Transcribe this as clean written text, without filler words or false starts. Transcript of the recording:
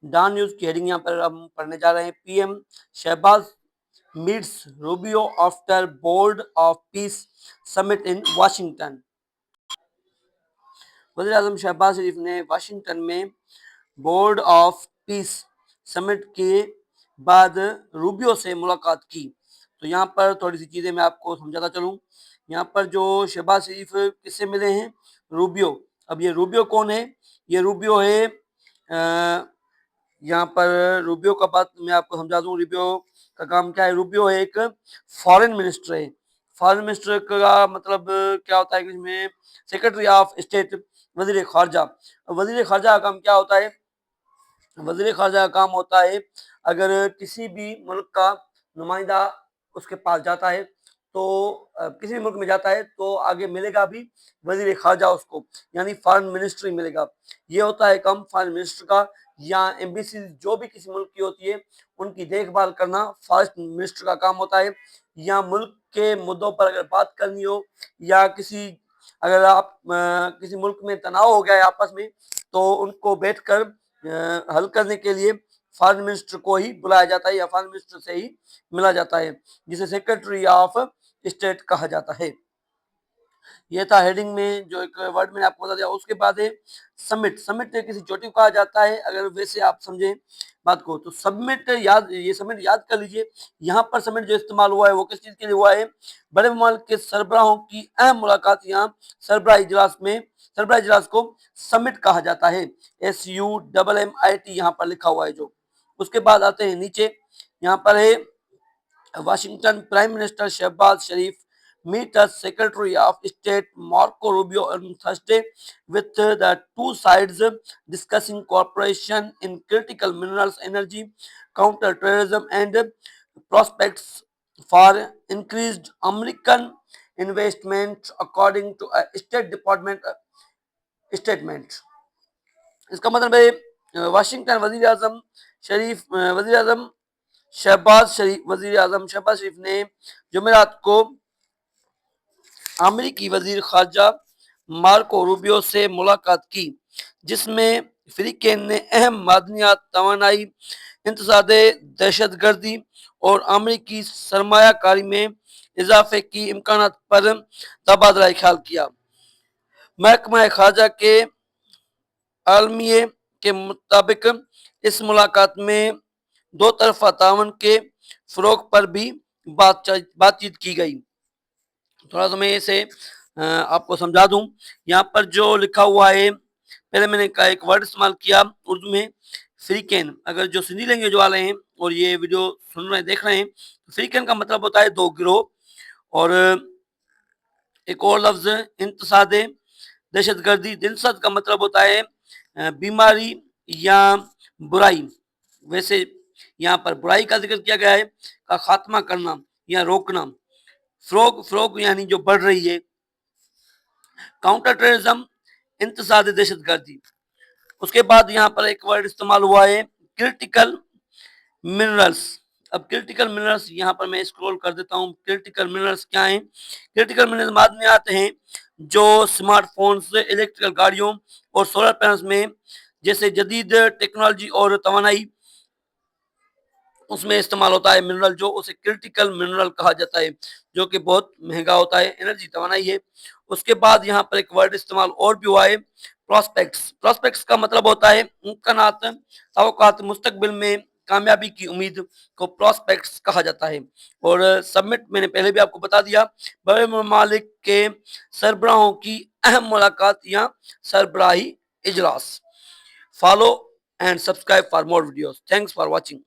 Don news की heading यहाँ पर हम पढ़ने जा रहे हैं। PM Shehbaz meets Rubio after board of peace summit in Washington. वज़ीर आज़म शहबाज शरीफ ने वाशिंगटन में बोर्ड ऑफ पीस समिट के बाद रूबियो से मुलाकात की। तो यहाँ पर थोड़ी सी चीज़ें मैं आपको समझाता चलूँ। यहाँ पर जो शहबाज शरीफ किससे मिले हैं? रूबियो। अब ये रूबियो कौन है? ये रूबियो है यहाँ पर रूबियो का बात मैं आपको समझा दूं। रूबियो का काम क्या है? रूबियो है एक फॉरेन मिनिस्टर है। फॉरेन मिनिस्टर का मतलब क्या होता है कि इसमें सेक्रेटरी ऑफ स्टेट, वजीर खारजा। वजीर खारजा का काम क्या होता है? वजीर खारजा का काम होता है अगर किसी भी मुल्क का नुमाइंदा उसके पास जाता है तो किसी भी मुल्क में जाता है तो आगे मिलेगा भी वजीर खारजा उसको, यानी फॉरेन मिनिस्ट्री मिलेगा। ये होता है काम फॉरेन मिनिस्टर का, या एम्बेसी जो भी किसी मुल्क की होती है उनकी देखभाल करना फॉरेन मिनिस्टर का काम होता है। या मुल्क के मुद्दों पर अगर बात करनी हो, या किसी अगर आप किसी मुल्क में तनाव हो गया है आपस में, तो उनको बैठकर हल करने के लिए फॉरेन मिनिस्टर को ही बुलाया जाता है या फॉरेन मिनिस्टर से ही मिला जाता है, जिसे सेक्रेटरी ऑफ स्टेट कहा जाता है। ये था हेडिंग में जो एक वर्ड मैंने आपको बता दिया। उसके बाद है समिट। समिट किसी चोटी को कहा जाता है, अगर वैसे आप समझे बात को तो समिट याद, ये समिट याद कर लीजिए। यहाँ पर समिट जो इस्तेमाल हुआ है वो किस चीज के लिए हुआ है? बड़े ममालिक के सरबराहों की अहम मुलाकात, यहाँ सरबराह इजलास में, सरबराह इजलास को समिट कहा जाता है। SUMMIT यहाँ पर लिखा हुआ है जो। उसके बाद आते हैं नीचे, यहाँ पर है Washington Prime Minister Shehbaz Sharif meet as Secretary of State Marco Rubio on Thursday, with the two sides discussing cooperation in critical minerals, energy, counter-terrorism, and prospects for increased American investment, according to a State Department statement. इसका मतलब है Washington वजीर आजम शहबाज शरीफ ने जुमेरात को अमेरिकी वजीर खारजा Marco Rubio से मुलाकात की, जिसमें फिलिपीन ने अहम मादनियात, तवानाई, इंतसादे, दहशतगर्दी और अमेरिकी सरमायाकारी में इजाफे की इम्कानात पर तबादला ख्याल किया। महकमा खारजा के आलमिये के मुताबिक इस मुलाकात में दो तरफा तावन के फरोग पर भी बातचीत की गई। थोड़ा सा मैं इसे आपको समझा दूं। यहाँ पर जो लिखा हुआ है, पहले मैंने का एक वर्ड इस्तेमाल किया उर्दू में, फ्रीकेन। अगर जो सिंधी लैंग्वेज वाले हैं और ये वीडियो सुन रहे हैं, देख रहे हैं, तो फ्रीकेन का मतलब होता है दो गिरोह। और एक और लफ्ज इंतसादे, दहशतगर्दी। दहशत का मतलब होता है बीमारी या बुराई। वैसे यहाँ पर बुराई का जिक्र किया गया है, का खात्मा करना या रोकना। फ्रोग यानी जो बढ़ रही है। काउंटर टेररिज्म, इंतसाद दहशतगर्दी। उसके बाद यहाँ पर एक वर्ड इस्तेमाल हुआ है क्रिटिकल मिनरल्स। अब क्रिटिकल मिनरल्स यहाँ पर मैं स्क्रॉल कर देता हूँ। क्रिटिकल मिनरल्स क्या हैं? क्रिटिकल मिनरल्स मादनियात हैं जो स्मार्टफोन्स, इलेक्ट्रिकल गाड़ियों और सोलर पैनल्स में जैसे जदीद टेक्नोलॉजी और तवानाई उसमें इस्तेमाल होता है। मिनरल जो, उसे क्रिटिकल मिनरल कहा जाता है, जो कि बहुत महंगा होता है, एनर्जी तवानाई है। उसके बाद यहाँ पर एक वर्ड इस्तेमाल और भी हुआ है प्रोस्पेक्ट्स। प्रोस्पेक्ट्स का मतलब होता है इम्कानात, तवक्कात, मुस्तकबिल में कामयाबी की उम्मीद को प्रोस्पेक्ट्स कहा जाता है। और सबमिट मैंने पहले भी आपको बता दिया, बड़े ममालिक के सरबराहों की अहम मुलाकात या सरबराही इजलास। Follow and subscribe for more videos. Thanks for watching.